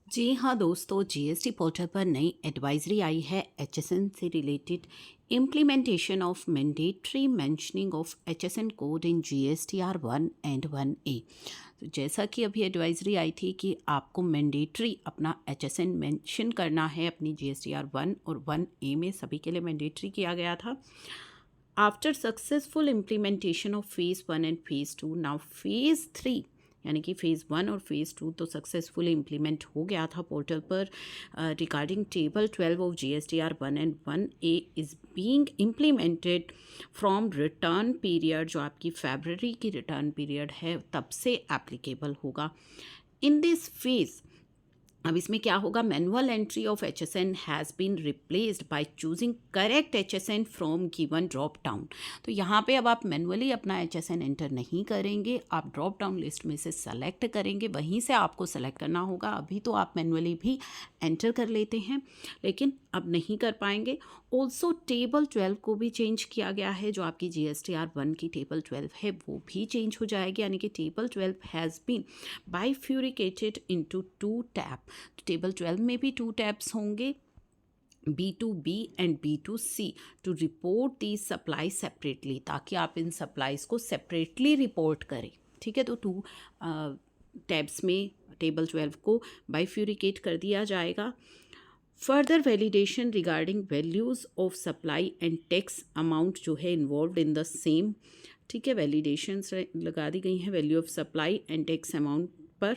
जी हाँ दोस्तों, GST portal पर नई एडवाइजरी आई है एचएसएन से related. Implementation of mandatory mentioning of HSN code in GSTR 1 and 1A। तो जैसा कि अभी एडवाइजरी आई थी कि आपको मैंडेटरी अपना एचएसएन मेंशन करना है अपनी जीएसटीआर 1 और 1A में, सभी के लिए मैंडेटरी किया गया था। After successful implementation of phase 1 and phase 2, now phase 3 यानी कि फेज़ 1 और फेज़ 2 तो सक्सेसफुली इम्प्लीमेंट हो गया था पोर्टल पर। Regarding table 12 of GSTR 1 and 1A is being implemented from return period, जो आपकी फरवरी की रिटर्न पीरियड है तब से एप्लीकेबल होगा। इन दिस फेज़ अब इसमें क्या होगा, manual entry of HSN has been replaced by choosing correct HSN from given drop down. तो यहाँ पे अब आप मैनुअली अपना एचएसएन एंटर नहीं करेंगे, आप ड्रॉप डाउन लिस्ट में से सेलेक्ट करेंगे, वहीं से आपको सेलेक्ट करना होगा। अभी तो आप मैनुअली भी एंटर कर लेते हैं, लेकिन अब नहीं कर पाएंगे। ऑल्सो टेबल 12 को भी चेंज किया गया है, जो आपकी जीएसटीआर 1 की टेबल 12 है वो भी चेंज हो जाएगी, यानी कि table 12 has been bifurcated into 2 tab. तो टेबल 12 में भी 2 टैब्स होंगे, B2B and B2C, to report the supply separately, ताकि आप इन सप्लाईज को सेपरेटली रिपोर्ट करें। ठीक है, तो 2 टैब्स में टेबल 12 को बाइफ्यूरिकेट कर दिया जाएगा। Further validation regarding values of supply and tax amount जो है इन्वॉल्व इन द सेम। ठीक है, वैलिडेशंस लगा दी गई हैं value of supply and tax amount पर,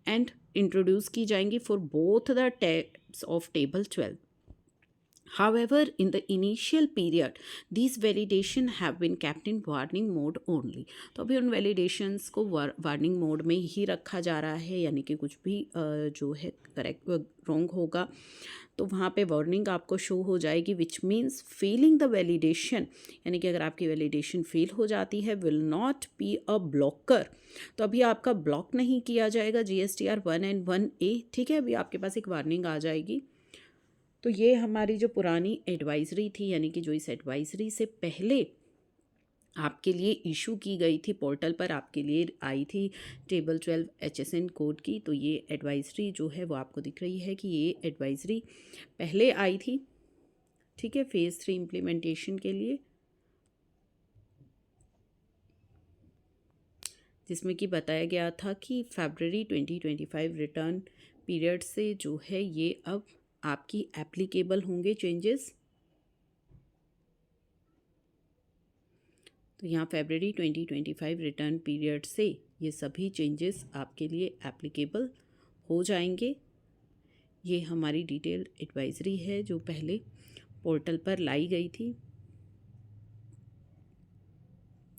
एंड इंट्रोड्यूस की जाएंगी for both the tabs of table 12। However, in the initial period, these validation have been kept in warning mode only। तो अभी उन validations को warning mode में ही रखा जा रहा है, यानी कि कुछ भी जो है करेक्ट रॉन्ग होगा तो वहाँ पे वार्निंग आपको शो हो जाएगी, which means failing the validation, यानी कि अगर आपकी वैलिडेशन फेल हो जाती है, will not be a blocker. तो अभी आपका ब्लॉक नहीं किया जाएगा जीएसटीआर 1 and 1A। ठीक है, अभी आपके पास एक वार्निंग आ जाएगी। तो ये हमारी जो पुरानी एडवाइजरी थी, यानी कि जो इस एडवाइजरी से पहले आपके लिए इशू की गई थी, पोर्टल पर आपके लिए आई थी टेबल 12 एचएसएन कोड की, तो ये एडवाइजरी जो है वो आपको दिख रही है कि ये एडवाइजरी पहले आई थी। ठीक है, फेज़ 3 इम्प्लीमेंटेशन के लिए, जिसमें कि बताया गया था कि फरवरी 2025 रिटर्न पीरियड से जो है ये अब आपकी एप्लीकेबल होंगे चेंजेस। तो यहाँ फरवरी 2025 रिटर्न पीरियड से ये सभी चेंजेस आपके लिए एप्लीकेबल हो जाएंगे। ये हमारी डिटेल्ड एडवाइजरी है जो पहले पोर्टल पर लाई गई थी।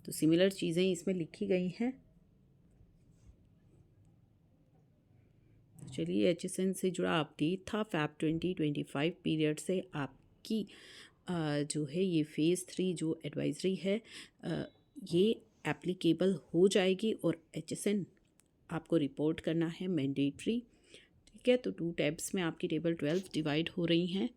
तो सिमिलर चीज़ें इसमें लिखी गई हैं। तो चलिए, एचएसएन से जुड़ा अपडेट था फैब 2025 पीरियड से आपकी जो है ये फेज़ 3 जो एडवाइजरी है ये एप्लीकेबल हो जाएगी, और एचएसएन आपको रिपोर्ट करना है मैंडेटरी। ठीक है, तो 2 टैब्स में आपकी टेबल 12 डिवाइड हो रही हैं।